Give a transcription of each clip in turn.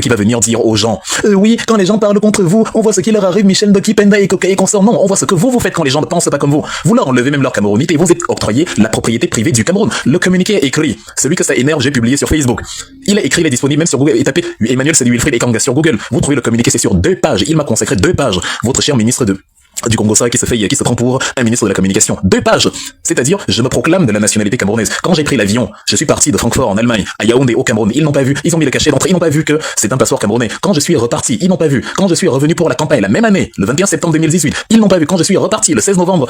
qui va venir dire aux gens oui, quand les gens parlent contre vous, on voit ce qui leur arrive, Michel Ndoki, Penda et Koka et consorts. Non, on voit ce que vous faites quand les gens ne pensent pas comme vous. Vous leur enlevez même leur camerounité et vous êtes octroyé la propriété privée du Cameroun. Le communiqué est écrit. Celui que ça énerve, j'ai publié sur Facebook. Il est écrit, il est disponible même sur Google. Et tapez Emmanuel Sédou Wilfried Ekanga sur Google. Vous trouvez le communiqué, c'est sur 2 pages. Il m'a consacré 2 pages. Votre cher ministre du Congo qui se prend pour un ministre de la communication. 2 pages. C'est-à-dire, je me proclame de la nationalité camerounaise. Quand j'ai pris l'avion, je suis parti de Francfort en Allemagne, à Yaoundé au Cameroun. Ils n'ont pas vu. Ils ont mis le cachet d'entrée. Ils n'ont pas vu que c'est un passeport camerounais. Quand je suis reparti, ils n'ont pas vu. Quand je suis revenu pour la campagne la même année, le 21 septembre 2018, ils n'ont pas vu. Quand je suis reparti le 16 novembre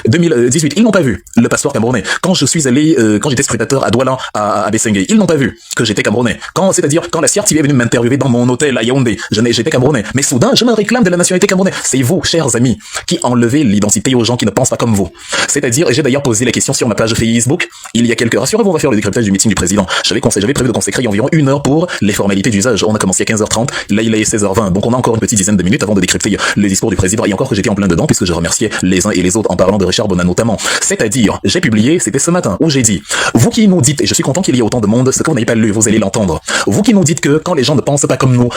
2018, ils n'ont pas vu le passeport camerounais. Quand je suis allé, quand j'étais scrutateur à Douala, à Bessengue, ils n'ont pas vu que j'étais camerounais. C'est-à-dire, quand la CRTV est venue m'interviewer dans mon hôtel à Yaoundé, j'étais camerounais. Mais soudain, je me réclame de la nationalité camerounaise. C'est vous, chers amis, qui enlevez l'identité aux gens qui ne pensent pas comme vous. C'est-à-dire, et j'ai d'ailleurs posé la question sur ma page Facebook, il y a quelques... Rassurez-vous, on va faire le décryptage du meeting du président. J'avais prévu de consacrer environ 1 heure pour les formalités d'usage. On a commencé à 15h30, là il est 16h20, donc on a encore une petite dizaine de minutes avant de décrypter le discours du président. Et encore que j'étais en plein dedans, puisque je remerciais les uns et les autres en parlant de Richard Bona notamment. C'est-à-dire, j'ai publié, c'était ce matin, où j'ai dit, vous qui nous dites, et je suis content qu'il y ait autant de monde, ce que vous n'avez pas lu, vous allez l'entendre. Vous qui nous dites que quand les gens ne pensent pas comme nous,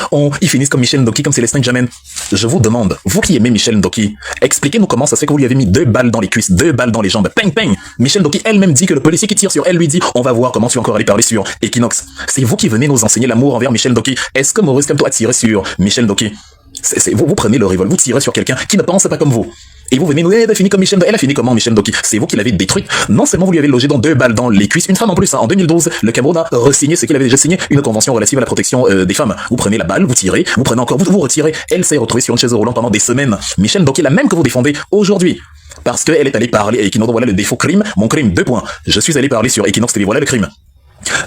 ils finissent comme Michel Ndoki, comme Célestin Jamen. Je vous demande, vous qui aimez Michel Ndoki, expliquez-nous comment ça se fait que vous lui avez mis 2 balles dans les cuisses, 2 balles dans les jambes, ping ping. Michel Ndoki elle-même dit que le policier qui tire sur elle lui dit, on va voir comment tu es encore allé parler sur Equinox. C'est vous qui venez nous enseigner l'amour envers Michel Ndoki. Est-ce que Maurice Kamto a tiré sur Michel Ndoki? Vous prenez le revolver, vous tirez sur quelqu'un qui ne pense pas comme vous. Et vous venez nous, elle a fini comme Michel Ndoki. Elle a fini comment Michel Ndoki? C'est vous qui l'avez détruite. Non seulement vous lui avez logé dans 2 balles dans les cuisses, une femme en plus. En 2012, le Cameroun a re-signé ce qu'il avait déjà signé, une convention relative à la protection des femmes. Vous prenez la balle, vous tirez, vous prenez encore, vous retirez. Elle s'est retrouvée sur une chaise roulante pendant des semaines. Michel Ndoki, la même que vous défendez aujourd'hui. Parce qu'elle est allée parler à Equinox, voilà le défaut crime, mon crime, 2 points. Je suis allé parler sur Equinox TV, voilà le crime.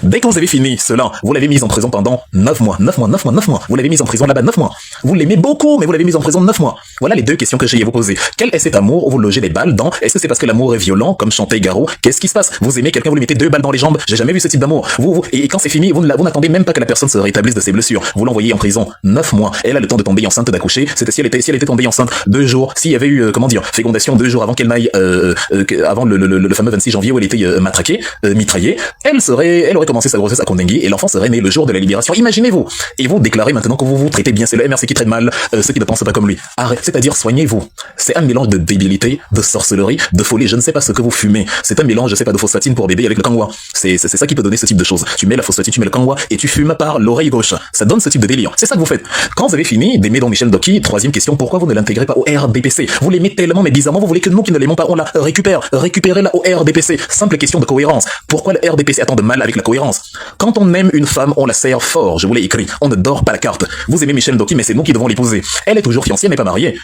Dès que vous avez fini cela, vous l'avez mise en prison pendant 9 mois. Vous l'avez mise en prison là-bas 9 mois. Vous l'aimez beaucoup, mais vous l'avez mise en prison 9 mois. Voilà les 2 questions que j'ai à vous poser. Quel est cet amour où vous logez des balles dans? Est-ce que c'est parce que l'amour est violent, comme chantait Garou? Qu'est-ce qui se passe? Vous aimez quelqu'un, vous lui mettez 2 balles dans les jambes? J'ai jamais vu ce type d'amour. Et quand c'est fini, vous n'attendez même pas que la personne se rétablisse de ses blessures. Vous l'envoyez en prison 9 mois. Elle a le temps de tomber enceinte, d'accoucher. C'était si elle était tombée enceinte 2 jours, s'il y avait eu, fécondation 2 jours avant qu'elle n'aille, avant le fameux 26 janvier où elle était mitraillée, elle aurait commencé sa grossesse à Kondengui et l'enfant serait né le jour de la libération. Imaginez-vous. Et vous déclarez maintenant que vous vous traitez bien. C'est le MRC qui traite mal ceux qui ne pensent pas comme lui. Arrête. C'est-à-dire, soignez-vous. C'est un mélange de débilité, de sorcellerie, de folie. Je ne sais pas ce que vous fumez. C'est un mélange, je sais pas, de phosphatine pour bébé avec le kangwa. C'est ça qui peut donner ce type de choses. Tu mets la phosphatine, tu mets le kangwa et tu fumes par l'oreille gauche. Ça donne ce type de délire. C'est ça que vous faites. Quand vous avez fini d'aimer donc Michel Ndoki, 3e question, pourquoi vous ne l'intégrez pas au RDPC? Vous l'aimez tellement, mais bizarrement, vous voulez que nous qui ne l'aimons pas, on la récupère. Récupérez-la au RDPC. Simple question de cohérence. Pourquoi le RDPC a tant de mal avec la cohérence? Quand on aime une femme, on la serre fort. Je vous l'ai écrit. On ne dort pas la carte. Vous aimez Michel Ndoki, mais c'est nous qui devons l'épouser. Elle est toujours fiancée, elle n'est pas mariée.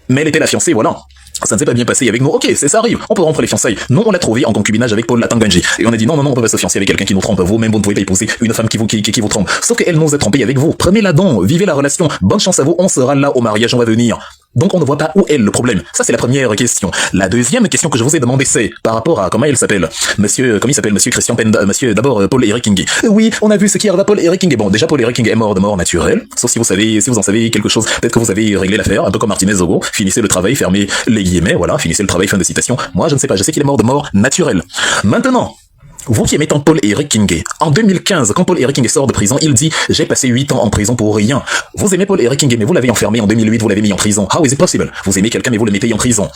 Mais elle était la fiancée, voilà. Ça ne s'est pas bien passé avec nous. Ok, ça arrive. On peut rompre les fiançailles. Non, on l'a trouvé en concubinage avec Paul Latanganji. Et on a dit non, on peut pas se fiancer avec quelqu'un qui nous trompe. Vous-même, vous ne pouvez pas épouser une femme qui vous trompe. Sauf qu'elle nous a trompé avec vous. Prenez-la donc. Vivez la relation. Bonne chance à vous. On sera là au mariage. On va venir. Donc on ne voit pas où est le problème. Ça c'est la première question. La deuxième question que je vous ai demandé c'est par rapport à comment il s'appelle Monsieur Christian Penda, d'abord Paul-Éric Ngué. Oui, on a vu ce qui arrive à Paul-Éric Ngué. Bon, déjà Paul-Éric Ngué est mort de mort naturelle. Sauf si vous en savez quelque chose, peut-être que vous avez réglé l'affaire, un peu comme Martinez Zogo. Finissez le travail, fermez les guillemets, voilà, finissez le travail, fin de citation. Moi je ne sais pas, je sais qu'il est mort de mort naturelle. Maintenant, vous qui aimez tant Paul-Éric Ngué, en 2015, quand Paul-Éric Ngué sort de prison, il dit « J'ai passé 8 ans en prison pour rien ». Vous aimez Paul-Éric Ngué, mais vous l'avez enfermé en 2008, vous l'avez mis en prison. How is it possible? Vous aimez quelqu'un, mais vous le mettez en prison.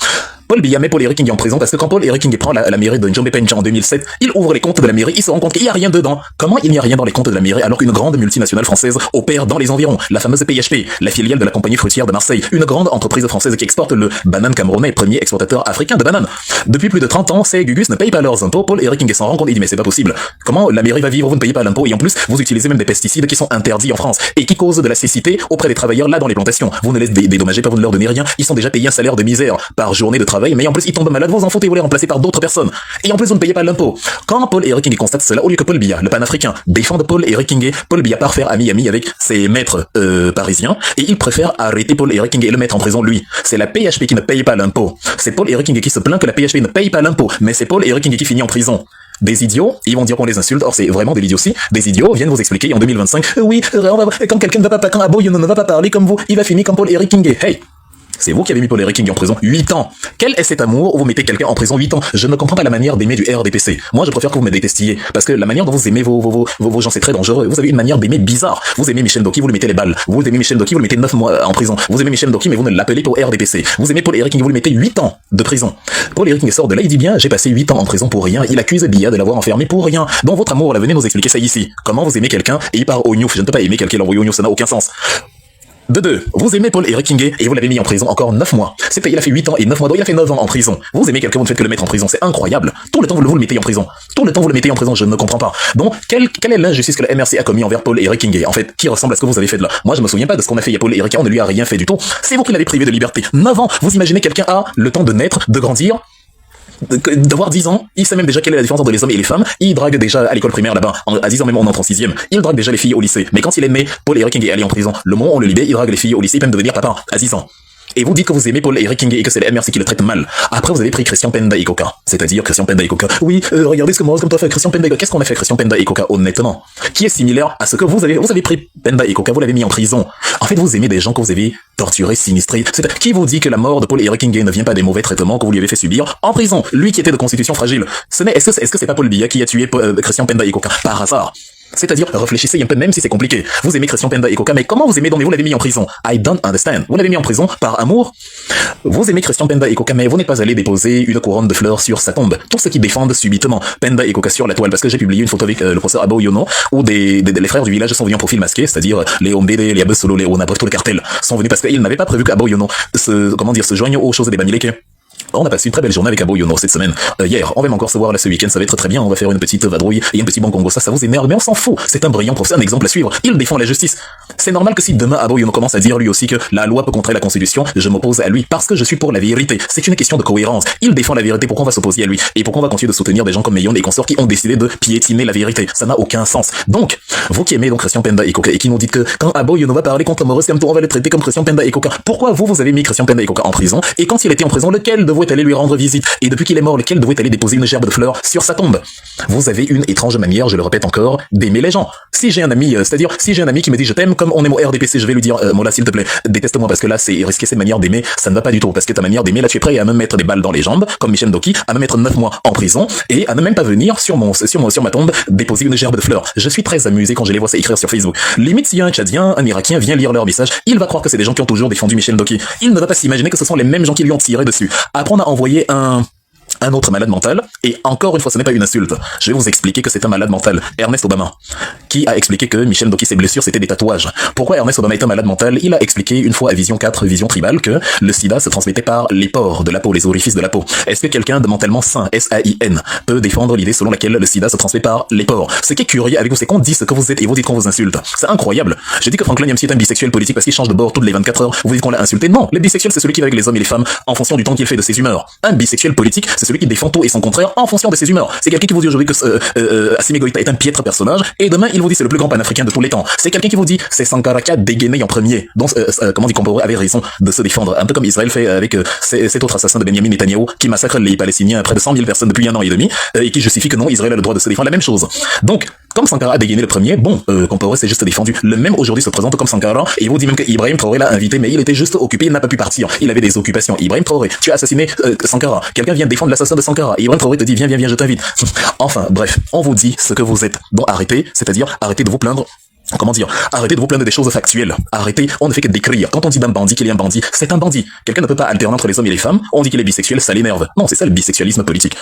Paul Biya met Paul-Éric Ngué en prison parce que quand Paul-Éric Ngué prend la mairie de Njombe Penja en 2007, il ouvre les comptes de la mairie, il se rend compte qu'il n'y a rien dedans. Comment il n'y a rien dans les comptes de la mairie alors qu'une grande multinationale française opère dans les environs? La fameuse PHP, la filiale de la compagnie fruitière de Marseille, une grande entreprise française qui exporte le banane camerounais, premier exportateur africain de bananes. Depuis plus de 30 ans, ces Gugus ne payent pas leurs impôts. Paul-Éric Ngué s'en rend compte et dit mais c'est pas possible. Comment la mairie va vivre, vous ne payez pas l'impôt et en plus vous utilisez même des pesticides qui sont interdits en France et qui causent de la cécité auprès des travailleurs là dans les plantations. Vous ne les dédommagez pas, vous ne leur donnez rien, ils sont déjà payés un salaire de misère par journée de travail, mais en plus ils tombent malades, vous en foutez, vous les remplacez par d'autres personnes. Et en plus vous ne payez pas l'impôt. Quand Paul-Éric Ngué constate cela, au lieu que Paul Biya, le panafricain, défende Paul-Éric Ngué, Paul Biya part faire ami avec ses maîtres parisiens et il préfère arrêter Paul-Éric Ngué et le mettre en prison lui. C'est la PHP qui ne paye pas l'impôt. C'est Paul-Éric Ngué qui se plaint que la PHP ne paye pas l'impôt, mais c'est Paul-Éric Ngué qui finit en prison. Des idiots, ils vont dire qu'on les insulte, or c'est vraiment de l'idiotie. Des idiots viennent vous expliquer en 2025, oui, quand quelqu'un ne va pas, quand Aboy ne va pas parler comme vous, il va finir comme Paul-Éric Ngué. Hey! C'est vous qui avez mis Paul Eric King en prison 8 ans. Quel est cet amour où vous mettez quelqu'un en prison 8 ans? Je ne comprends pas la manière d'aimer du RDPC. Moi, je préfère que vous me détestiez. Parce que la manière dont vous aimez vos gens, c'est très dangereux. Vous avez une manière d'aimer bizarre. Vous aimez Michel Ndoki, vous lui mettez les balles. Vous aimez Michel Ndoki, vous le mettez 9 mois en prison. Vous aimez Michel Ndoki, mais vous ne l'appelez pas au RDPC. Vous aimez Paul Eric King, vous lui mettez 8 ans de prison. Paul Eric King sort de là, il dit bien, j'ai passé 8 ans en prison pour rien. Il accuse Biya de l'avoir enfermé pour rien. Donc votre amour, là, venez nous expliquer ça ici. Comment vous aimez quelqu'un et il part au Newf. Je ne peux pas aimer quelqu'un au Newf, ça n'a aucun sens. De deux, vous aimez Paul Eric King et vous l'avez mis en prison encore 9 mois. C'est il a fait 8 ans et 9 mois, donc il a fait 9 ans en prison. Vous aimez quelqu'un, vous ne faites que le mettre en prison, c'est incroyable. Tout le temps vous le mettez en prison. Tout le temps vous le mettez en prison, je ne comprends pas. Donc, quelle est l'injustice que la MRC a commis envers Paul Eric King? En fait, qui ressemble à ce que vous avez fait de là? Moi, je me souviens pas de ce qu'on a fait à Paul Eric King, on ne lui a rien fait du tout. C'est vous qui l'avez privé de liberté. 9 ans, vous imaginez quelqu'un a le temps de naître, de grandir, d'avoir 10 ans, il sait même déjà quelle est la différence entre les hommes et les femmes, il drague déjà à l'école primaire là-bas, à 10 ans même on entre en 6ème, il drague déjà les filles au lycée, mais quand il est né, Paul Eric King est allé en prison, le moment où on le libère, il drague les filles au lycée, il peut même devenir papa, à 10 ans. Et vous dites que vous aimez Paul Eric King et que c'est les MRC qui le traitent mal. Après, vous avez pris Christian Penda et Coca. C'est-à-dire Christian Penda et Coca. Oui, regardez ce que Maurice comme toi fait Christian Penda et Coca. Qu'est-ce qu'on a fait Christian Penda et Coca, honnêtement? Qui est similaire à ce que vous avez pris Penda et Coca, vous l'avez mis en prison. En fait, vous aimez des gens que vous avez torturés, sinistrés. Qui vous dit que la mort de Paul Eric King ne vient pas des mauvais traitements que vous lui avez fait subir en prison? Lui qui était de constitution fragile. Est-ce que c'est pas Paul Biya qui a tué Christian Penda et Coca par hasard? C'est-à-dire, réfléchissez un peu, même si c'est compliqué. Vous aimez Christian Penda et Coca, mais comment vous aimez donc, mais vous l'avez mis en prison? I don't understand. Vous l'avez mis en prison par amour. Vous aimez Christian Penda et Coca, mais vous n'êtes pas allé déposer une couronne de fleurs sur sa tombe. Tous ceux qui défendent subitement Penda et Coca sur la toile, parce que j'ai publié une photo avec le professeur Abo Yono, où les frères du village sont venus en profil masqué, c'est-à-dire les Ombede, les Abesolo, les Ona, bref, tout le cartel sont venus parce qu'ils n'avaient pas prévu qu'Abo Yono se joigne aux choses des Bamileke. On a passé une très belle journée avec Abo Yono cette semaine. Hier, on va même encore se voir là ce week-end, ça va être très bien, on va faire une petite vadrouille et un petit bon Congo, ça vous énerve, mais on s'en fout. C'est un brillant professeur, un exemple à suivre. Il défend la justice. C'est normal que si demain Abo Yono commence à dire lui aussi que la loi peut contrer la constitution, je m'oppose à lui parce que je suis pour la vérité. C'est une question de cohérence. Il défend la vérité, pourquoi on va s'opposer à lui? Et pourquoi on va continuer de soutenir des gens comme Mayon et consorts qui ont décidé de piétiner la vérité? Ça n'a aucun sens. Donc, vous qui aimez donc Christian Penda et Coca et qui nous dites que quand Abo Yono va parler contre Maurice Kamto, on va le traiter comme Christian Penda et Coca. Pourquoi vous avez mis Christian Penda et Coca en prison? Et quand il était en prison, lequel de vous est allé lui rendre visite? Et depuis qu'il est mort, lequel devait aller déposer une gerbe de fleurs sur sa tombe? Vous avez une étrange manière, je le répète encore, d'aimer les gens. Si j'ai un ami, c'est-à-dire, si j'ai un ami qui me dit je t'aime, comme on aime au RDPC, je vais lui dire, Mola, s'il te plaît, déteste-moi, parce que là, c'est risquer cette manière d'aimer, ça ne va pas du tout, parce que ta manière d'aimer, là, tu es prêt à me mettre des balles dans les jambes, comme Michel Ndoki, à me mettre 9 mois en prison, et à ne même pas venir sur ma tombe déposer une gerbe de fleurs. Je suis très amusé quand je les vois ça écrire sur Facebook. Limite, si un Tchadien, un Irakien vient lire leur message, il va croire que c'est des gens qui ont toujours défendu Michel Ndoki. Il ne va pas s'imaginer que ce sont les mêmes gens qui lui ont tiré dessus. Après, on a envoyé un autre malade mental, et encore une fois, ce n'est pas une insulte. Je vais vous expliquer que c'est un malade mental, Ernest Obama, qui a expliqué que Michel Ndoki, ses blessures, c'était des tatouages. Pourquoi Ernest Obama est un malade mental? Il a expliqué une fois à Vision 4, Vision Tribale, que le sida se transmettait par les pores de la peau, les orifices de la peau. Est-ce que quelqu'un de mentalement sain, S-A-I-N, peut défendre l'idée selon laquelle le sida se transmet par les pores? Ce qui est curieux avec vous, c'est qu'on dit ce que vous êtes et vous dites qu'on vous insulte. C'est incroyable. Je dis que Franklin Yamsi est un bisexuel politique parce qu'il change de bord toutes les 24 heures. Vous dites qu'on l'a insulté? Non, le bisexuel, c'est celui qui va avec les hommes et les femmes en fonction du temps qu'il fait de ses humeurs. Un bisexuel politique, c'est celui qui défend tout et son contraire en fonction de ses humeurs. C'est quelqu'un qui vous dit aujourd'hui que Assimi Goïta est un piètre personnage, et demain il vous dit c'est le plus grand panafricain de tous les temps. C'est quelqu'un qui vous dit c'est Sankara qui a dégainé en premier. Donc comment dit Compaoré avait raison de se défendre, un peu comme Israël fait avec cet autre assassin de Benjamin Netanyahu qui massacre les Palestiniens, près de 100 000 personnes depuis 1 an et demi, et qui justifie que non, Israël a le droit de se défendre. La même chose. Donc comme Sankara a dégainé le premier, bon, Compaoré s'est juste défendu. Le même aujourd'hui se présente comme Sankara, et il vous dit même que Ibrahim Traoré l'a invité, mais il était juste occupé, il n'a pas pu partir. Il avait des occupations. Ibrahim Traoré, tu as assassiné Sankara. Quelqu'un vient défendre l'assassin de Sankara. Ibrahim Traoré te dit viens, je t'invite. Enfin, bref, on vous dit ce que vous êtes. Donc arrêtez, c'est-à-dire arrêtez de vous plaindre. Comment dire? Arrêtez de vous plaindre des choses factuelles. Arrêtez, on ne fait que décrire. Quand on dit d'un bandit qu'il est un bandit, c'est un bandit. Quelqu'un ne peut pas alterner entre les hommes et les femmes. On dit qu'il est bisexuel, ça l'énerve. Non, c'est ça le bisexualisme politique.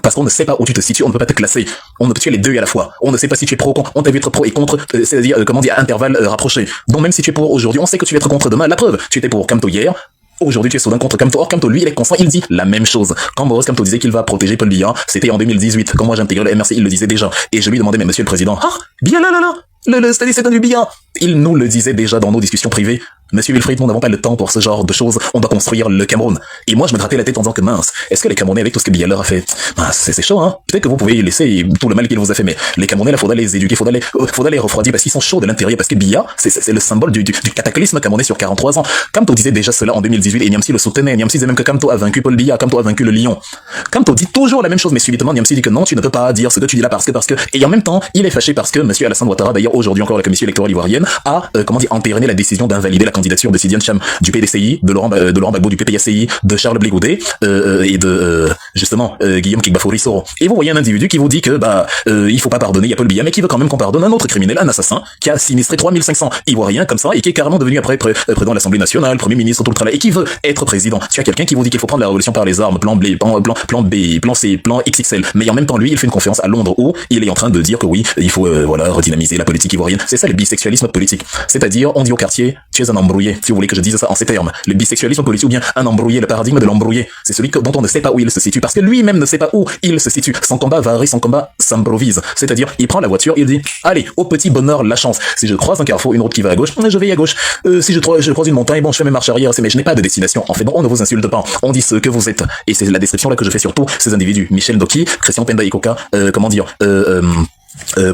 Parce qu'on ne sait pas où tu te situes, on ne peut pas te classer. On ne peut tuer les deux à la fois. On ne sait pas si tu es pro, on t'a vu être pro et contre, c'est-à-dire, comment dire, à intervalles rapprochés. Donc même si tu es pour aujourd'hui, on sait que tu vas être contre demain. La preuve, tu étais pour Kamto hier. Aujourd'hui, tu es soudain contre Kamto. Or, Kamto, lui, il est constant, il dit la même chose. Quand Maurice Kamto disait qu'il va protéger Paul Biya, c'était en 2018. Quand moi j'ai intégré le MRC, il le disait déjà. Et je lui demandais, mais monsieur le président, Biya là. C'est-à-dire, c'est un du Biya. Il nous le disait déjà dans nos discussions privées. Monsieur Wilfried, nous n'avons pas le temps pour ce genre de choses. On doit construire le Cameroun. Et moi, je me grattais la tête en disant que mince, est-ce que les Camerounais, avec tout ce que Biya leur a fait, c'est chaud, hein? Peut-être que vous pouvez laisser tout le mal qu'il vous a fait, mais les Camerounais, là, faudra les éduquer, faudra les refroidir parce qu'ils sont chauds de l'intérieur, parce que Biya, c'est le symbole du cataclysme camerounais sur 43 ans. Kamto disait déjà cela en 2018 et Niamsi le soutenait. Niamsi disait même que Kamto a vaincu Paul Biya, Kamto a vaincu le lion. Kamto dit toujours la même chose, mais subitement, Niamsi dit que non, tu ne peux pas dire ce que tu dis là parce que, et en même temps, il est fâché parce que monsieur Alassane Ouattara, d'ailleurs, aujourd'hui encore la commission électorale ivoirienne a entériné la décision d'invalider la candidature de Sidiane Cham du PDCI, de Laurent Gbagbo du PPACI, de Charles Blé Goudé et de justement Guillaume Kigbafouri Soro. Et vous voyez un individu qui vous dit que il faut pas pardonner, il y a Paul Biya, mais qui veut quand même qu'on pardonne un autre criminel, un assassin qui a sinistré 3500 Ivoiriens comme ça et qui est carrément devenu après président de l'Assemblée nationale, premier ministre, tout le travail, et qui veut être président. Tu as quelqu'un qui vous dit qu'il faut prendre la révolution par les armes, plan B, plan B, plan C, plan XXL, mais en même temps lui il fait une conférence à Londres où il est en train de dire que oui, il faut redynamiser la politique ivoirienne. C'est ça le bisexualisme politique. C'est-à-dire on dit au quartier, tu es un embrouillé, si vous voulez que je dise ça en ces termes. Le bisexualisme politique ou bien un embrouillé, le paradigme de l'embrouillé, c'est celui dont on ne sait pas où il se situe parce que lui-même ne sait pas où il se situe. Son combat varie, son combat s'improvise. C'est-à-dire il prend la voiture, il dit allez, au petit bonheur la chance. Si je croise un carrefour, une route qui va à gauche, je vais à gauche. Si je croise une montagne, bon, je fais mes marches arrière, mais je n'ai pas de destination. En fait, bon, on ne vous insulte pas. On dit ce que vous êtes. Et c'est la description là que je fais sur tous ces individus. Michel Ndoki, Christian Penda Ikoka,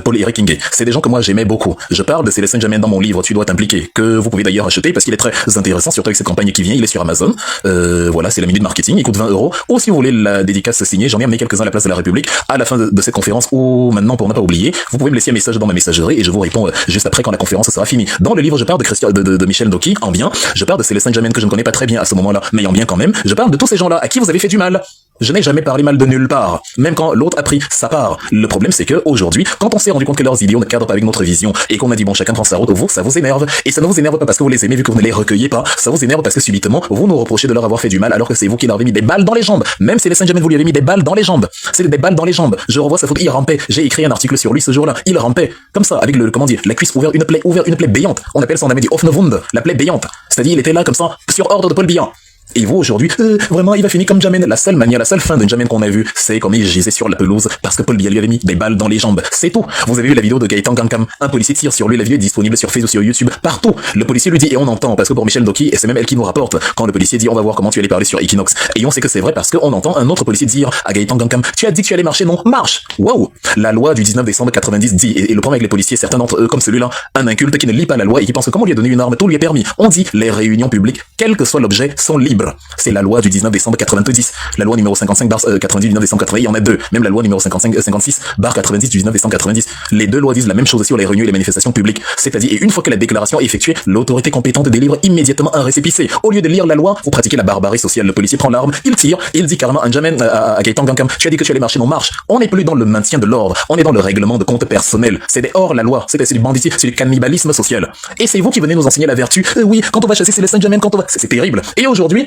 Paul-Éric Ngué. C'est des gens que moi j'aimais beaucoup. Je parle de Célestin Jamin dans mon livre Tu dois t'impliquer, que vous pouvez d'ailleurs acheter parce qu'il est très intéressant, surtout avec cette campagne qui vient. Il est sur Amazon. Voilà, c'est la minute marketing. Il coûte 20 €. Ou si vous voulez la dédicace signée, j'en ai amené quelques-uns à la place de la République à la fin de cette conférence. Ou maintenant, pour ne pas oublier, vous pouvez me laisser un message dans ma messagerie et je vous réponds juste après quand la conférence sera finie. Dans le livre, je parle de Michel Ndoki en bien. Je parle de Célestin Jamin que je ne connais pas très bien à ce moment-là, mais en bien quand même. Je parle de tous ces gens-là à qui vous avez fait du mal. Je n'ai jamais parlé mal de nulle part, même quand l'autre a pris sa part. Le problème, c'est que aujourd'hui, quand on s'est rendu compte que leurs idéaux ne cadrent pas avec notre vision et qu'on a dit bon, chacun prend sa route, vous, ça vous énerve. Et ça ne vous énerve pas parce que vous les aimez vu que vous ne les recueillez pas. Ça vous énerve parce que subitement, vous nous reprochez de leur avoir fait du mal alors que c'est vous qui leur avez mis des balles dans les jambes. Même si les Saint-Germain vous lui avez mis des balles dans les jambes. C'est des balles dans les jambes. Je revois sa photo, il rampait. J'ai écrit un article sur lui ce jour-là. Il rampait. Comme ça, avec la cuisse ouverte, une plaie béante. On appelle ça, on avait dit offene Wunde, la plaie béante. C'est-à-dire, il était là comme ça, sur ordre de Paul Biya. Et vous, aujourd'hui, vraiment, il va finir comme Jamin. La seule fin de Jamin qu'on a vue, c'est comme il gisait sur la pelouse parce que Paul Biya lui avait mis des balles dans les jambes. C'est tout. Vous avez vu la vidéo de Gaëtan Gankam. Un policier tire sur lui. La vidéo est disponible sur Facebook, sur YouTube, partout. Le policier lui dit, et on entend, parce que pour Michel Ndoki, et c'est même elle qui nous rapporte, quand le policier dit, on va voir comment tu allais parler sur Equinox. Et on sait que c'est vrai parce qu'on entend un autre policier dire à Gaëtan Gankam, tu as dit que tu allais marcher, non? Marche! Waouh! La loi du 19 décembre 90 dit, et le problème avec les policiers, certains d'entre eux, comme celui-là, un inculte qui ne lit pas la loi et qui pense que comme on lui a donné une arme, tout lui est permis. On dit, les réunions publiques, quel que soit l'objet, sont libres. C'est la loi du 19 décembre 90, la loi numéro 55 90 du 19 décembre 90, il y en a deux, même la loi numéro 56 90 du 19 décembre 90. Les deux lois disent la même chose sur les réunions et les manifestations publiques, c'est-à-dire, et une fois que la déclaration est effectuée, l'autorité compétente délivre immédiatement un récépissé. Au lieu de lire la loi, vous pratiquez la barbarie sociale. Le policier prend l'arme, il tire, il dit carrément à N'Djamène, à Gaëtan Gankam, tu as dit que tu allais marcher, non, marche. On n'est plus dans le maintien de l'ordre, on est dans le règlement de compte personnel. C'est des hors la loi, c'est du banditisme, c'est du cannibalisme social. Et c'est vous qui venez nous enseigner la vertu. Oui, quand on va chasser, c'est le Saint-Germain, quand on va, c'est terrible. Et aujourd'hui,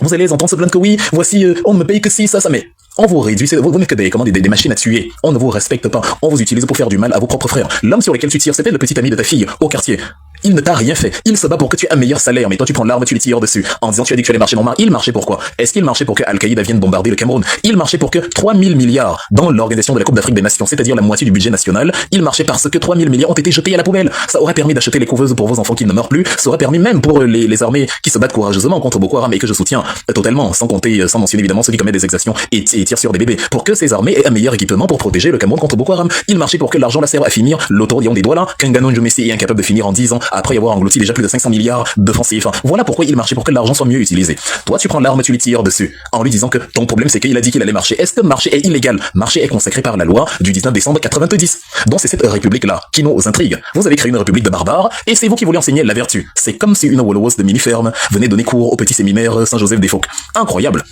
vous allez les entendre se plaindre que oui, voici, on ne me paye que si, ça, mais on vous réduit, vous n'êtes que des machines à tuer. On ne vous respecte pas. On vous utilise pour faire du mal à vos propres frères. L'homme sur lequel tu tires, c'était le petit ami de ta fille, au quartier. Il ne t'a rien fait. Il se bat pour que tu aies un meilleur salaire, mais toi tu prends l'arme, tu lui tires dessus. En disant tu as dit que tu allais marcher, non, il marchait pourquoi? Est-ce qu'il marchait pour que Al-Qaïda vienne bombarder le Cameroun? Il marchait pour que 3000 milliards dans l'organisation de la Coupe d'Afrique des Nations, c'est-à-dire la moitié du budget national, il marchait parce que 3000 milliards ont été jetés à la poubelle. Ça aurait permis d'acheter les couveuses pour vos enfants qui ne meurent plus. Ça aurait permis même pour les armées qui se battent courageusement contre Boko Haram et que je soutiens totalement, sans mentionner évidemment ceux qui commettent des exactions et tirent sur des bébés, pour que ces armées aient un meilleur équipement pour protéger le Cameroun contre Boko Haram. Il marchait pour que l'argent la serve à finir l'autoroute des doigts là, qu'Ngannou Djumessi est incapable de finir en 10 ans après avoir englouti déjà plus de 500 milliards de francs CFA. Voilà pourquoi il marchait, pour que l'argent soit mieux utilisé. Toi, tu prends l'arme, tu lui tires dessus, en lui disant que ton problème c'est qu'il a dit qu'il allait marcher. Est-ce que marcher est illégal? Marcher est consacré par la loi du 19 décembre 90. Donc c'est cette république-là qui nous intrigue. Vous avez créé une république de barbares, et c'est vous qui voulez enseigner la vertu. C'est comme si une Wolowos de mini-ferme venait donner cours au petit séminaire Saint-Joseph-des-Phoques. Incroyable.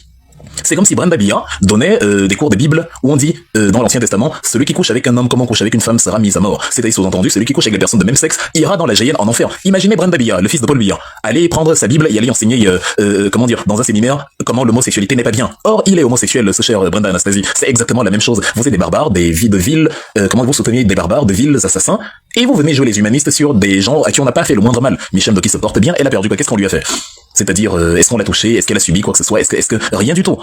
C'est comme si Brenda Biya donnait des cours de Bible où on dit dans l'Ancien Testament, celui qui couche avec un homme comme on couche avec une femme sera mis à mort. C'est-à-dire sous-entendu, celui qui couche avec les personnes de même sexe ira dans la géhenne en enfer. Imaginez Brenda Biya, le fils de Paul Biya, aller prendre sa Bible et aller enseigner dans un séminaire comment l'homosexualité n'est pas bien. Or, il est homosexuel, ce cher Brenda Anastasie. C'est exactement la même chose. Vous êtes des barbares, des vies de villes, comment vous soutenez des barbares, de villes assassins, et vous venez jouer les humanistes sur des gens à qui on n'a pas fait le moindre mal. Michel Ndoki se porte bien, elle a perdu quoi? Qu'est-ce qu'on lui a fait? C'est-à-dire, est-ce qu'on l'a touché? Est-ce qu'elle a subi quoi que ce soit? Est-ce que rien du tout?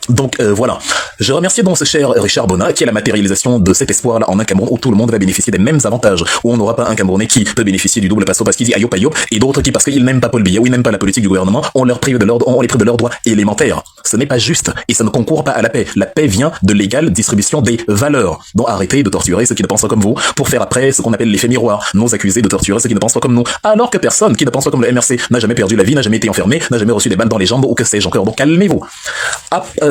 Donc voilà, je remercie donc ce cher Richard Bona qui est la matérialisation de cet espoir-là en un Cameroun où tout le monde va bénéficier des mêmes avantages, où on n'aura pas un Camerounais qui peut bénéficier du double passo parce qu'il dit ayop ayop, et d'autres qui, parce qu'ils n'aiment pas Paul Biya ou ils n'aiment pas la politique du gouvernement, on les prive de leurs droits élémentaires. Ce n'est pas juste et ça ne concourt pas à la paix. La paix vient de l'égale distribution des valeurs. Donc arrêtez de torturer ceux qui ne pensent pas comme vous pour faire après ce qu'on appelle l'effet miroir, nous accuser de torturer ceux qui ne pensent pas comme nous, alors que personne qui ne pense pas comme le MRC n'a jamais perdu la vie, n'a jamais été enfermé, n'a jamais reçu des balles dans les jambes ou que sais-je encore. Donc calmez-vous.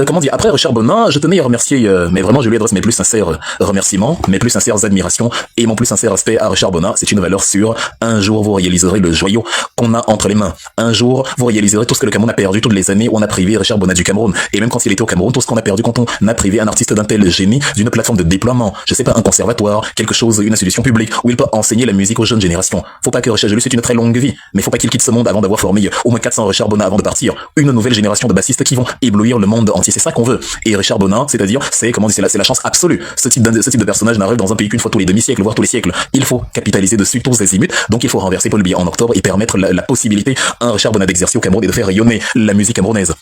comment dire, après Richard Bonin, je tenais à remercier, mais vraiment je lui adresse mes plus sincères remerciements, mes plus sincères admirations et mon plus sincère respect à Richard Bonin. C'est une valeur sûre. Un jour vous réaliserez le joyau qu'on a entre les mains. Un jour vous réaliserez tout ce que le Cameroun a perdu toutes les années où on a privé Richard Bonin du Cameroun. Et même quand il était au Cameroun, tout ce qu'on a perdu quand on a privé un artiste d'un tel génie d'une plateforme de déploiement. Je sais pas, un conservatoire, quelque chose, une institution publique où il peut enseigner la musique aux jeunes générations. Faut pas que Richard, je lui souhaite une très longue vie, mais faut pas qu'il quitte ce monde avant d'avoir formé au moins 400 Richard Bonin avant de partir. Une nouvelle génération de bassistes qui vont éblouir le monde entier. C'est ça qu'on veut. Et Richard Bonin, c'est-à-dire, c'est la chance absolue. Ce type de personnage n'arrive dans un pays qu'une fois tous les demi-siècles, voire tous les siècles. Il faut capitaliser dessus tous azimuts. Donc il faut renverser Paul Biya en octobre et permettre la possibilité à un Richard Bonin d'exercer au Cameroun et de faire rayonner la musique camerounaise.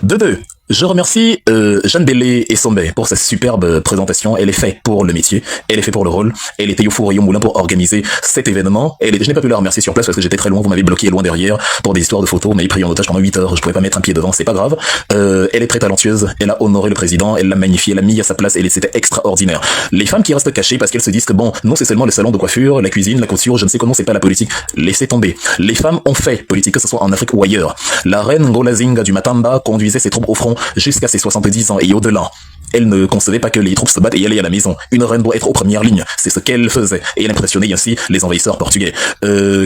De deux, je remercie Jeanne Bellé et Sombé pour sa superbe présentation. Elle est faite pour le métier, elle est faite pour le rôle. Elle était au four et au moulin pour organiser cet événement. Je n'ai pas pu la remercier sur place parce que j'étais très loin, vous m'avez bloqué loin derrière pour des histoires de photos, on m'avait pris en otage pendant 8 heures, je pouvais pas mettre un pied devant, c'est pas grave. Elle est très talentueuse, elle a honoré le président, elle l'a magnifié, elle l'a mis à sa place et c'était extraordinaire. Les femmes qui restent cachées parce qu'elles se disent que bon, non c'est seulement le salon de coiffure, la cuisine, la couture, je ne sais comment, c'est pas la politique, laissez tomber. Les femmes ont fait politique, que ce soit en Afrique ou ailleurs. La reine Ngolazinga du Matamba conduisait ses troupes au front jusqu'à ses 70 ans et au-delà. Elle ne concevait pas que les troupes se battent et y allaient à la maison. Une reine doit être aux premières lignes. C'est ce qu'elle faisait. Et elle impressionnait ainsi les envahisseurs portugais.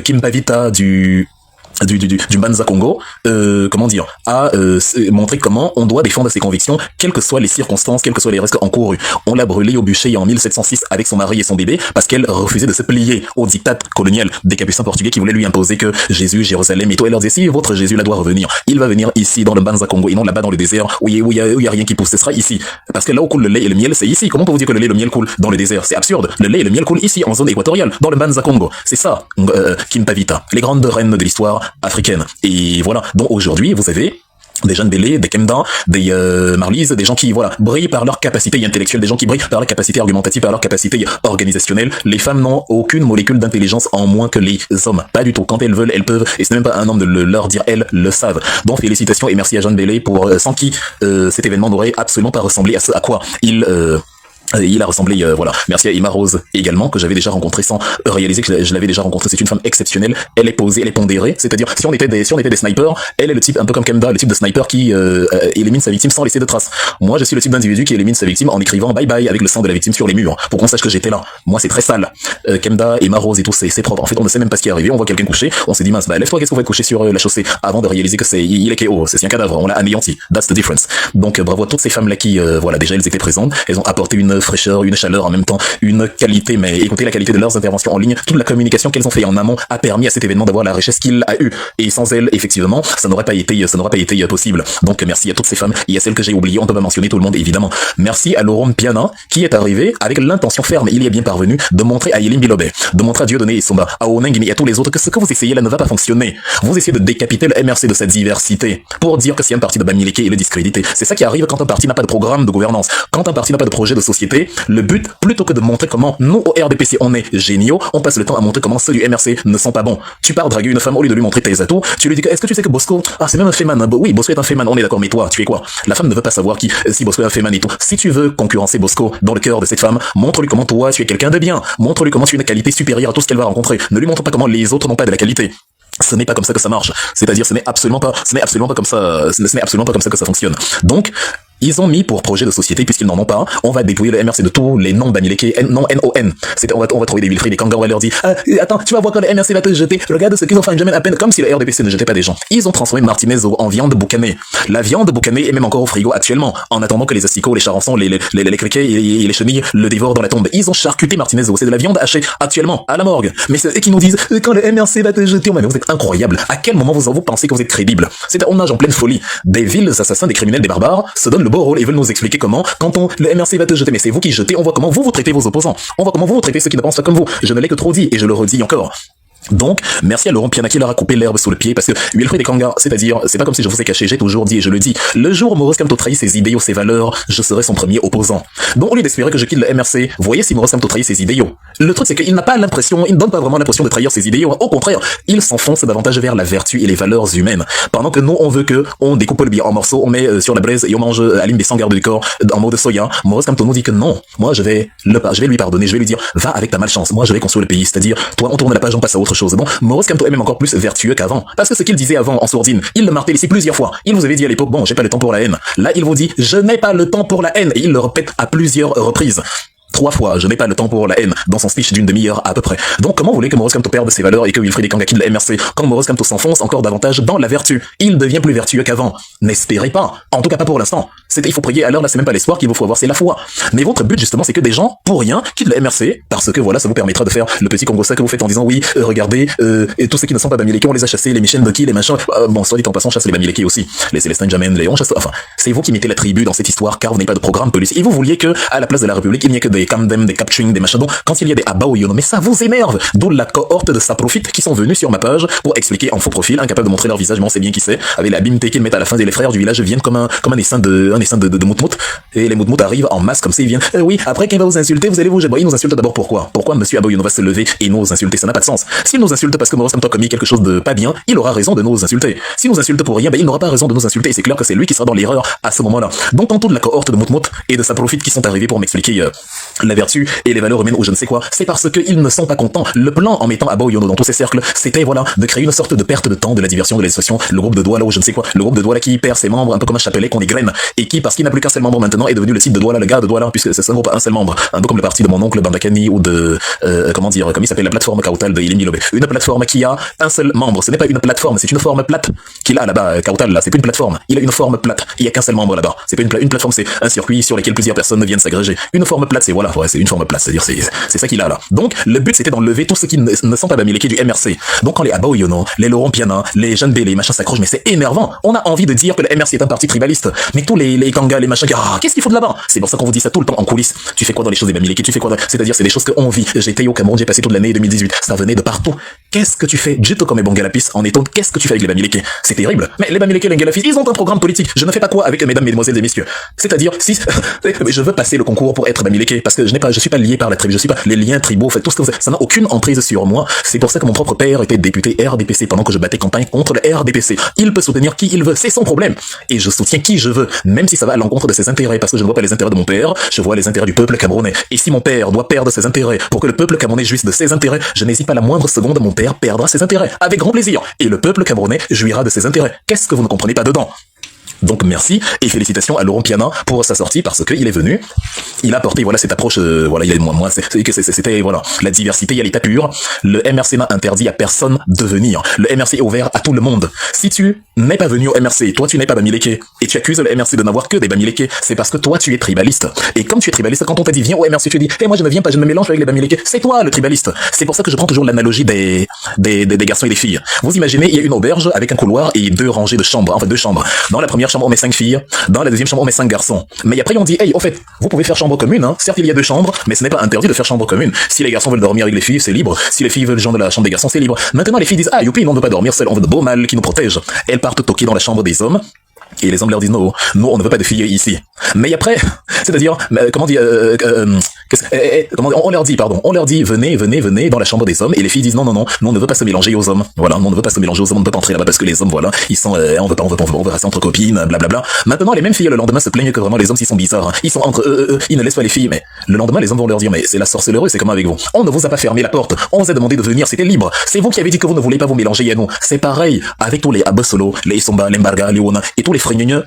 Kim Pavita du Banza Congo, a montré comment on doit défendre ses convictions, quelles que soient les circonstances, quels que soient les risques encourus. On l'a brûlée au bûcher en 1706 avec son mari et son bébé parce qu'elle refusait de se plier au diktat colonial des capucins portugais qui voulaient lui imposer que Jésus, Jérusalem et tout. Elle leur disait, si votre Jésus là doit revenir, il va venir ici dans le Banza Congo et non là-bas dans le désert où il y a rien qui pousse. Ce sera ici. Parce que là où coule le lait et le miel, c'est ici. Comment peut vous dire que le lait et le miel coulent dans le désert? C'est absurde. Le lait et le miel coulent ici, en zone équatoriale, dans le Banza Congo. C'est ça, Kim Pavita. Les grandes reines de l'histoire africaine. Et voilà. Donc aujourd'hui, vous avez des Jeanne Bellé, des Kemda, des Marlise, des gens qui brillent par leur capacité intellectuelle, des gens qui brillent par leur capacité argumentative, par leur capacité organisationnelle. Les femmes n'ont aucune molécule d'intelligence en moins que les hommes. Pas du tout. Quand elles veulent, elles peuvent. Et c'est même pas un homme de leur dire, elles le savent. Donc félicitations et merci à Jeanne Bellé pour sans qui cet événement n'aurait absolument pas ressemblé à ce à quoi il a ressemblé, voilà. Merci à Emma Rose également, que j'avais déjà rencontré sans réaliser que je l'avais déjà rencontré. C'est une femme exceptionnelle. Elle est posée, elle est pondérée. C'est-à-dire, si on était des snipers, elle est le type, un peu comme Kemda, le type de sniper qui élimine sa victime sans laisser de traces. Moi, je suis le type d'individu qui élimine sa victime en écrivant bye bye avec le sang de la victime sur les murs, pour qu'on sache que j'étais là. Moi, c'est très sale. Kemda, Emma Rose et tout, c'est propre. En fait, on ne sait même pas ce qui est arrivé. On voit quelqu'un couché. On s'est dit, mince, lève-toi, qu'est-ce qu'on va te coucher sur la chaussée, avant de réaliser que il est KO. C'est un cadavre. On l'a anéanti. That's the difference. Donc, bravo à toutes ces femmes-là qui, déjà, elles étaient présentes. Elles ont apporté une fraîcheur, une chaleur, en même temps une qualité, mais écoutez la qualité de leurs interventions en ligne, toute la communication qu'elles ont fait en amont a permis à cet événement d'avoir la richesse qu'il a eu, et sans elles effectivement ça n'aurait pas été possible. Donc merci à toutes ces femmes et à celles que j'ai oubliées, on peut pas mentionner tout le monde évidemment. Merci à Laurent Piana qui est arrivé avec l'intention ferme, il y est bien parvenu, de montrer à Yelim Bilobé, de montrer à Dieudonné et Somba, à Onengini et à tous les autres que ce que vous essayez là ne va pas fonctionner. Vous essayez de décapiter le MRC de sa diversité pour dire que c'est un parti de Bamileke et le discréditer. C'est ça qui arrive quand un parti n'a pas de programme de gouvernance, quand un parti n'a pas de projet de société. Le but, plutôt que de montrer comment nous au RDPC on est géniaux, on passe le temps à montrer comment ceux du MRC ne sont pas bons. Tu pars draguer une femme au lieu de lui montrer tes atouts, tu lui dis est-ce que tu sais que Bosco, c'est même un féman, oui Bosco est un féman, on est d'accord, mais toi tu es quoi? La femme ne veut pas savoir si Bosco est un féman et tout. Si tu veux concurrencer Bosco dans le cœur de cette femme, montre-lui comment toi tu es quelqu'un de bien, montre-lui comment tu as une qualité supérieure à tout ce qu'elle va rencontrer, ne lui montre pas comment les autres n'ont pas de la qualité. Ce n'est pas comme ça que ça marche. C'est-à-dire, ce n'est absolument pas comme ça que ça fonctionne. Donc, ils ont mis pour projet de société, puisqu'ils n'en ont pas, on va dépouiller le MRC de tous les noms Bamileke, non N-O-N. On va trouver des Wilfried, des Kanga, on va leur dire, attends, tu vas voir quand le MRC va te jeter, regarde ce qu'ils ont fait en Jamel à peine, comme si le RDPC ne jetait pas des gens. Ils ont transformé Martinez en viande boucanée. La viande boucanée est même encore au frigo actuellement, en attendant que les asticots, les charançons, les criquets et les chenilles le dévorent dans la tombe. Ils ont charcuté Martinez, c'est de la viande hachée actuellement, à la morgue. Mais c'est eux qui nous disent, quand le MRC va te jeter, mais vous êtes incroyable. À quel moment vous pensez que vous êtes crédible? On nage en pleine folie. Des vils assassins, des criminels, des barbares, se donnent le beau rôle et veulent nous expliquer comment, quand le MRC va te jeter, mais c'est vous qui jetez, on voit comment vous traitez vos opposants, on voit comment vous traitez ceux qui ne pensent pas comme vous. Je ne l'ai que trop dit, et je le redis encore. Donc, merci à Laurent Piana qui leur a coupé l'herbe sous le pied, parce que Wilfried et Kanga, c'est-à-dire, c'est pas comme si je vous ai caché, j'ai toujours dit et je le dis, le jour où Maurice Kamto trahit ses idéaux, ses valeurs, je serai son premier opposant. Donc, au lieu d'espérer que je quitte le MRC, voyez si Maurice Kamto trahit ses idéaux. Le truc, c'est qu'il n'a pas l'impression, il ne donne pas vraiment l'impression de trahir ses idées. Au contraire, il s'enfonce davantage vers la vertu et les valeurs humaines. Pendant que nous, on veut que on découpe le billet en morceaux, on met sur la braise et on mange à l'hymne des 100 gardes du corps en mode soya. Maurice Kamto nous dit que non. Moi, je vais lui pardonner, je vais lui dire, va avec ta malchance. Moi, je vais construire le pays. C'est-à-dire, toi, on tourne la page, on passe à autre chose. Bon, Maurice Kamto est même encore plus vertueux qu'avant. Parce que ce qu'il disait avant en sourdine, il le martelait ici plusieurs fois. Il vous avait dit à l'époque, bon, j'ai pas le temps pour la haine. Là, il vous dit, je n'ai pas le temps pour la haine. Et il le répète à plusieurs reprises. 3 fois, je n'ai pas le temps pour la haine, dans son speech d'une demi-heure à peu près. Donc comment voulez que Maurice Kamto perde ses valeurs et que Wilfried Ekanga quitte la MRC quand Maurice Kamto s'enfonce encore davantage dans la vertu? Il devient plus vertueux qu'avant. N'espérez pas. En tout cas pas pour l'instant. Il faut prier à l'heure, là c'est même pas l'espoir qu'il vous faut avoir, c'est la foi. Mais votre but justement c'est que des gens, pour rien, quittent la MRC, parce que voilà, ça vous permettra de faire le petit congossa que vous faites en disant oui, regardez, et tous ceux qui ne sont pas Bamileke, on les a chassés, les Michel Doki, les machins, bon, soit dit en passant, on chasse les Bamileke aussi, les Célestin Jamen, les on chasse, enfin, c'est vous qui mettez la tribu dans cette histoire car vous n'avez pas de programme policier. Et vous vouliez que, à la place de la République, il n'y ait que des camdem, des capturing, des machins, donc quand il y a des abaoyono, mais ça vous énerve, d'où la cohorte de Saprofit qui sont venus sur ma page pour expliquer en faux profil, incapables de montrer leur visage, mais on sait bien qui c'est, avec la bimte qu'ils mettent à la fin, et les frères du village viennent comme un essaim de moutmout, et les moutmout arrivent en masse comme ça, ils viennent, oui, après quand il va vous insulter, vous allez vous il nous insulte d'abord pourquoi monsieur Abaoyono va se lever et nous insulter, ça n'a pas de sens. S'il nous insulte parce que Maurice Kamto a commis quelque chose de pas bien, il aura raison de nous insulter. S'il nous insulte pour rien, il n'aura pas raison de nous insulter, et c'est clair que c'est lui qui sera dans l'erreur à ce moment-là. Donc tantôt de la cohorte de moutmout et de Saprofit qui sont arrivés pour m'expliquer la vertu et les valeurs humaines ou je ne sais quoi, c'est parce qu'ils ne sont pas contents. Le plan en mettant Abaoyono dans tous ces cercles, c'était voilà, de créer une sorte de perte de temps, de la diversion, de l'association, le groupe de Douala ou je ne sais quoi, le groupe de Douala qui perd ses membres un peu comme un chapelet qu'on égrène, et qui, parce qu'il n'a plus qu'un seul membre maintenant, est devenu le site de Douala, le gars de Douala, puisque c'est un groupe à un seul membre, un peu comme le parti de mon oncle Bandakani ou de, comment il s'appelle, la plateforme Kautal de Ilimi Lobé. Une plateforme qui a un seul membre, ce n'est pas une plateforme, c'est une forme plate qu'il a là-bas, Kautal là, c'est pas une plateforme, il a une forme plate, il y a qu'un seul membre là-bas, c'est pas une plateforme, c'est un circuit sur lequel plusieurs personnes viennent s'agréger. Une forme plate, c'est voilà, ouais, c'est une forme plate, c'est-à-dire c'est ça qu'il a là. Donc le but c'était d'enlever tous ceux qui ne sont pas Bamileke du MRC. Donc quand les Abaoyono, les Laurent Piana, les Jeanne Bélé, les machins s'accrochent, mais c'est énervant. On a envie de dire que le MRC est un parti tribaliste, mais tous les Kanga, les machins, qu'est-ce qu'il faut de là-bas? C'est pour ça qu'on vous dit ça tout le temps en coulisses. Tu fais quoi dans les choses des Bamileke? Tu fais quoi C'est-à-dire c'est des choses qu'on vit. J'étais au Cameroun, j'ai passé toute l'année 2018. Ça venait de partout. Qu'est-ce que tu fais? Jito comme Bongalapis en étant, qu'est-ce que tu fais avec les Bamileke? C'est terrible. Mais les Bamileke, les Ngalafis, ils ont un programme politique. Je ne fais pas quoi avec mesdames, mesdemoiselles et messieurs. C'est-à-dire, si, je veux passer le concours pour être Bamileke, parce que je suis pas lié par la tribu, je suis pas les liens tribaux, fait tout ce que ça n'a aucune emprise sur moi. C'est pour ça que mon propre père était député RDPC pendant que je battais campagne contre le RDPC. Il peut soutenir qui il veut, c'est son problème. Et je soutiens qui je veux, même si ça va à l'encontre de ses intérêts, parce que je ne vois pas les intérêts de mon père, je vois les intérêts du peuple camerounais. Et si mon père doit perdre ses intérêts pour que le peuple camerounais jouisse de ses intérêts, je n'hésite pas la moindre seconde, mon père perdra ses intérêts. Avec grand plaisir. Et le peuple camerounais jouira de ses intérêts. Qu'est-ce que vous ne comprenez pas dedans? Donc merci et félicitations à Laurent Piana pour sa sortie parce que il est venu, il a apporté voilà cette approche voilà il est moi c'était voilà la diversité à l'état pur. Le MRC n'a interdit à personne de venir. Le MRC est ouvert à tout le monde. Si tu n'es pas venu au MRC, toi tu n'es pas Bamileke et tu accuses le MRC de n'avoir que des Bamileke, c'est parce que toi tu es tribaliste. Et comme tu es tribaliste, quand on t'a dit viens au MRC, tu dis moi je ne viens pas, je ne me mélange avec les Bamileke. C'est toi le tribaliste. C'est pour ça que je prends toujours l'analogie des garçons et des filles. Vous imaginez, il y a une auberge avec un couloir et 2 rangées de chambres, enfin 2 chambres. Dans la première chambre on met 5 filles, dans la deuxième chambre on met 5 garçons. Mais après on dit hey, au fait, vous pouvez faire chambre commune hein. Certes il y a 2 chambres, mais ce n'est pas interdit de faire chambre commune. Si les garçons veulent dormir avec les filles, c'est libre. Si les filles veulent genre de la chambre des garçons, c'est libre. Maintenant les filles disent ah youpi, on ne veut pas dormir seul, on veut de beaux mâles qui nous protègent. Elles partent toquer dans la chambre des hommes. Et les hommes leur disent non, nous on ne veut pas de filles ici. Mais après, c'est-à-dire, comment dire, on leur dit venez dans la chambre des hommes et les filles disent non, nous on ne veut pas se mélanger aux hommes. Voilà, nous on ne veut pas se mélanger aux hommes, on ne peut pas entrer là-bas parce que les hommes voilà, ils sont, on veut rester entre copines, blablabla. Maintenant les mêmes filles le lendemain se plaignent que vraiment les hommes s'ils sont bizarres, hein. Ils sont entre eux, ils ne laissent pas les filles, mais le lendemain les hommes vont leur dire mais c'est la sorcellerie, c'est comment avec vous? On ne vous a pas fermé la porte, on vous a demandé de venir, c'était libre. C'est vous qui avez dit que vous ne voulez pas vous mélanger à nous. C'est pareil avec tous les Abosolo, les Isomba, les Mbarga, les Wona et tous les Frégneux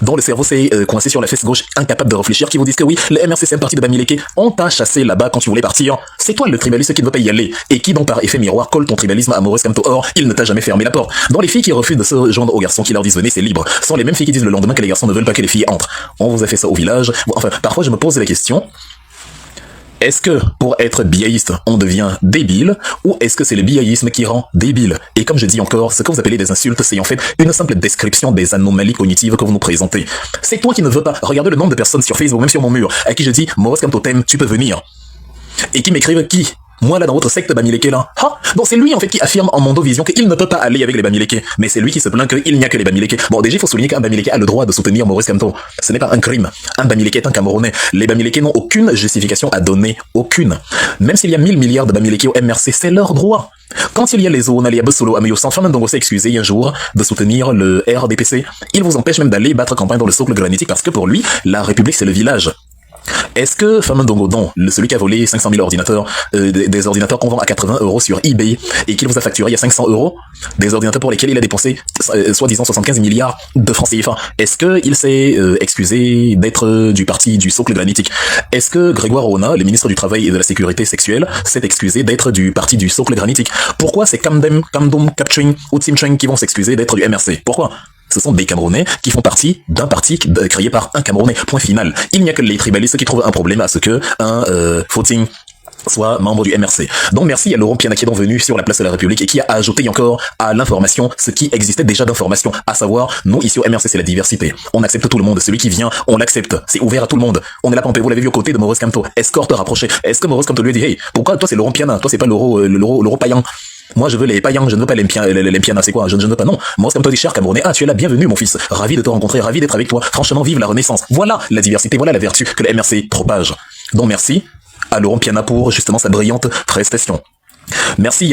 dont le cerveau s'est coincé sur la fesse gauche, incapable de réfléchir, qui vous disent que oui, le MRC c'est un parti de Bamileke, on t'a chassé là-bas quand tu voulais partir. C'est toi le tribaliste qui ne veut pas y aller, et qui donc par effet miroir colle ton tribalisme à Maurice Kamto. Or, il ne t'a jamais fermé la porte. Dans les filles qui refusent de se joindre aux garçons qui leur disent venez, c'est libre, sont les mêmes filles qui disent le lendemain que les garçons ne veulent pas que les filles entrent. On vous a fait ça au village. Bon, enfin, parfois je me pose la question, est-ce que, pour être biaïste, on devient débile, ou est-ce que c'est le biaïsme qui rend débile? Et comme je dis encore, ce que vous appelez des insultes, c'est en fait une simple description des anomalies cognitives que vous nous présentez. C'est toi qui ne veux pas. Regardez le nombre de personnes sur Facebook, même sur mon mur, à qui je dis, Maurice Kamto t'aime, tu peux venir. Et qui m'écrivent qui? Moi, là, dans votre secte Bamileke, là. Ah, donc c'est lui, en fait, qui affirme en Mondovision qu'il ne peut pas aller avec les Bamileke. Mais c'est lui qui se plaint qu'il n'y a que les Bamileke. Bon, déjà, il faut souligner qu'un Bamileke a le droit de soutenir Maurice Kamto. Ce n'est pas un crime. Un Bamileke est un Camerounais. Les Bamileke n'ont aucune justification à donner. Aucune. Même s'il y a 1000 milliards de Bamileke au MRC, c'est leur droit. Quand il y a les zones, il y a Bessolo, Ameyo, sans Fernand Dongo s'est excusé un jour de soutenir le RDPC. Il vous empêche même d'aller battre campagne dans le socle granitique parce que pour lui, la République, c'est le village. Est-ce que Famandongo, celui qui a volé 500 000 ordinateurs, des ordinateurs qu'on vend à 80 € sur eBay et qu'il vous a facturé à 500 €, des ordinateurs pour lesquels il a dépensé soi-disant 75 milliards de francs CFA, est-ce qu'il s'est excusé d'être du parti du socle granitique? Est-ce que Grégoire Ona, le ministre du Travail et de la Sécurité sexuelle, s'est excusé d'être du parti du socle granitique? Pourquoi c'est Kamdom, Kapching ou Tsimcheng qui vont s'excuser d'être du MRC? Pourquoi? Ce sont des Camerounais qui font partie d'un parti créé par un Camerounais. Point final. Il n'y a que les tribalistes qui trouvent un problème à ce que un Footing soit membre du MRC. Donc merci à Laurent Piana qui est donc venu sur la place de la République et qui a ajouté encore à l'information ce qui existait déjà d'information, à savoir, nous ici au MRC c'est la diversité. On accepte tout le monde, celui qui vient, on l'accepte. C'est ouvert à tout le monde. On est là, Pampé, vous l'avez vu aux côtés de Maurice Kamto. Escorte rapproché. Est-ce que Maurice Kamto lui a dit, hey, pourquoi toi c'est Laurent Piana, toi c'est pas Laurent Payan? Moi, je veux les païens, je ne veux pas les Mpiana, c'est quoi? Je ne veux pas, non. Moi, c'est comme toi, dit cher Camerounais. Ah, tu es là, bienvenue, mon fils. Ravi de te rencontrer, ravi d'être avec toi. Franchement, vive la Renaissance. Voilà la diversité, voilà la vertu que le MRC propage. Donc, merci à Laurent Piana pour, justement, sa brillante prestation. Merci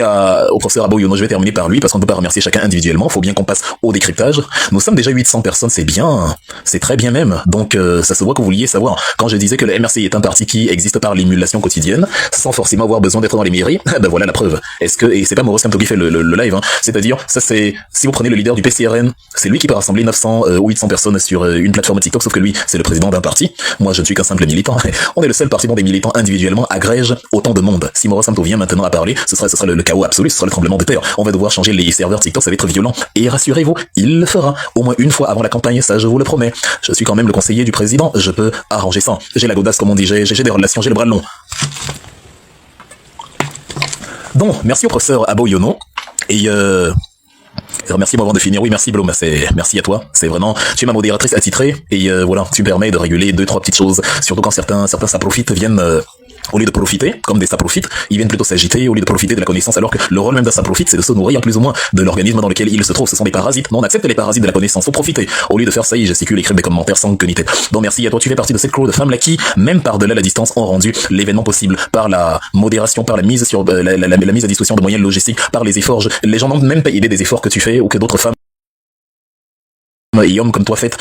au professeur Abo Yono, je vais terminer par lui parce qu'on ne peut pas remercier chacun individuellement, faut bien qu'on passe au décryptage. Nous sommes déjà 800 personnes, c'est bien, c'est très bien même, donc ça se voit que vous vouliez savoir. Quand je disais que le MRC est un parti qui existe par l'émulation quotidienne, sans forcément avoir besoin d'être dans les mairies, ben voilà la preuve. Est-ce que, et c'est pas Maurice Kamto qui fait le live, hein, c'est-à-dire, ça c'est, si vous prenez le leader du PCRN, c'est lui qui peut rassembler 900 ou 800 personnes sur une plateforme TikTok, sauf que lui, c'est le président d'un parti. Moi, je ne suis qu'un simple militant. On est le seul parti dont des militants individuellement agrègent autant de monde. Si Maurice Kamto vient maintenant à parler, ce sera le chaos absolu, ce sera le tremblement de terre. On va devoir changer les serveurs TikTok, ça va être violent. Et rassurez-vous, il le fera. Au moins une fois avant la campagne, ça je vous le promets. Je suis quand même le conseiller du président, je peux arranger ça. J'ai la godasse, comme on dit, j'ai des relations, j'ai le bras long. Donc, merci au professeur Abo Yono. Et remercie-moi avant de finir. Oui, merci Blom, merci à toi. C'est vraiment, tu es ma modératrice attitrée et voilà, tu me permets de réguler 2-3 petites choses, surtout quand certains ça profite viennent au lieu de profiter, comme des saprofites, ils viennent plutôt s'agiter au lieu de profiter de la connaissance, alors que le rôle même d'un saprofite, c'est de se nourrir plus ou moins de l'organisme dans lequel il se trouve. Ce sont des parasites. Non, on accepte les parasites de la connaissance, faut profiter. Au lieu de faire ça, ils gesticulent, écrivent des commentaires sans queue ni tête. Donc merci à toi, tu fais partie de cette crew de femmes là qui, même par-delà la distance, ont rendu l'événement possible par la modération, par la mise sur la mise à disposition de moyens logistiques, par les efforts. Les gens n'ont même pas idée des efforts que tu fais ou que d'autres femmes et hommes comme toi faites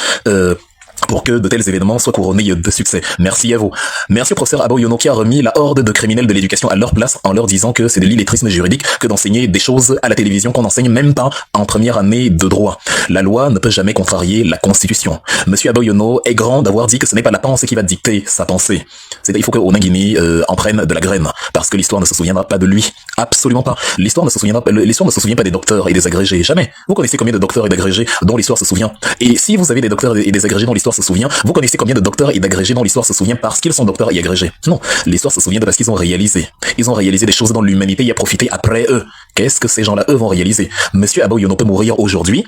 pour que de tels événements soient couronnés de succès. Merci à vous. Merci au professeur Abo Yono qui a remis la horde de criminels de l'éducation à leur place en leur disant que c'est de l'illettrisme juridique que d'enseigner des choses à la télévision qu'on n'enseigne même pas en première année de droit. La loi ne peut jamais contrarier la Constitution. Monsieur Abo Yono est grand d'avoir dit que ce n'est pas la pensée qui va dicter sa pensée. Il faut que Onangini en prenne de la graine parce que l'histoire ne se souviendra pas de lui. Absolument pas. L'histoire ne se souvient pas des docteurs et des agrégés. Jamais. Vous connaissez combien de docteurs et d'agrégés dont l'histoire se souvient? Et si vous avez des docteurs et des agrégés dont l'histoire se souvient, vous connaissez combien de docteurs et d'agrégés dont l'histoire se souvient parce qu'ils sont docteurs et agrégés? Non. L'histoire se souvient de parce qu'ils ont réalisé. Ils ont réalisé des choses dont l'humanité y a profité après eux. Qu'est-ce que ces gens-là, eux, vont réaliser? Monsieur Abo Yono peut mourir aujourd'hui.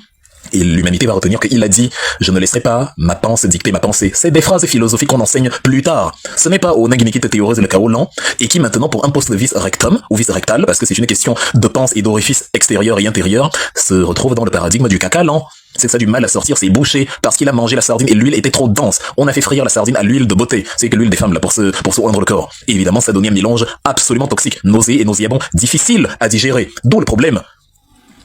Et l'humanité va retenir qu'il a dit « Je ne laisserai pas ma pensée dicter ma pensée ». C'est des phrases philosophiques qu'on enseigne plus tard. Ce n'est pas au Nangini qui te théorise le chaos, non, et qui maintenant, pour un poste de vice-rectum, ou vice-rectal, parce que c'est une question de pensée et d'orifice extérieur et intérieur, se retrouve dans le paradigme du caca lent. C'est que ça a du mal à sortir, c'est bouché, parce qu'il a mangé la sardine et l'huile était trop dense. On a fait frire la sardine à l'huile de beauté. C'est que l'huile des femmes, là, pour se oindre le corps. Et évidemment, ça donnait un mélange absolument toxique, nausée et nauséabond, difficile à digérer. D'où le problème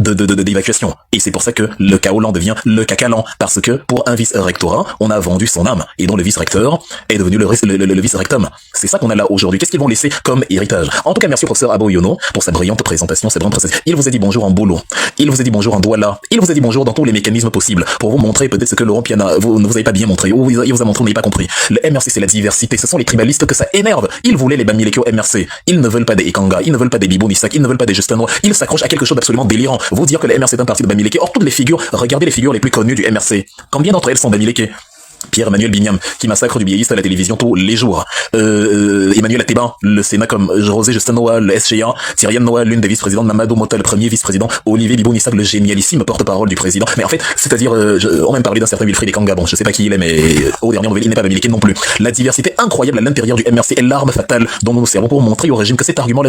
d'évacuation. Et c'est pour ça que le chaos lent devient le caca lent. Parce que, pour un vice-rectorat, on a vendu son âme. Et dont le vice-recteur est devenu le vice-rectum. C'est ça qu'on a là aujourd'hui. Qu'est-ce qu'ils vont laisser comme héritage? En tout cas, merci au professeur Abo Yono pour sa brillante présentation, sa brillante présentation. Il vous a dit bonjour en boulot. Il vous a dit bonjour en Douala. Il vous a dit bonjour dans tous les mécanismes possibles. Pour vous montrer peut-être ce que Laurent Piana, vous ne vous avez pas bien montré. Ou il vous a montré, vous n'avez pas compris. Le MRC, c'est la diversité. Ce sont les tribalistes que ça énerve. Ils voulaient les Bamileke au MRC. Ils ne veulent pas des Ekanga. Ils ne veulent pas des Bibo Nissak. Ils ne veulent pas des Justinois. Ils s'accrochent à quelque chose d'absolument délirant. Vous dire que le MRC est un parti de Bamileke. Or, toutes les figures, regardez les figures les plus connues du MRC. Combien d'entre elles sont Bamileke? Pierre-Emmanuel Bignam, qui massacre du biéiste à la télévision tous les jours. Emmanuel Ateba, le Sénat comme José Justin Noah, le SGA, Thierry Noah, l'une des vice-présidentes, Mamadou Mota, le premier vice-président, Olivier Bibo-Nissak, le génialissime porte-parole du président. Mais en fait, c'est-à-dire, on m'a parlé d'un certain Wilfried Ekanga, bon, je sais pas qui il est, mais au dernier nouvelle, il n'est pas Bamileke non plus. La diversité incroyable à l'intérieur du MRC est l'arme fatale dont nous nous servons pour montrer au régime que cet argument-là ne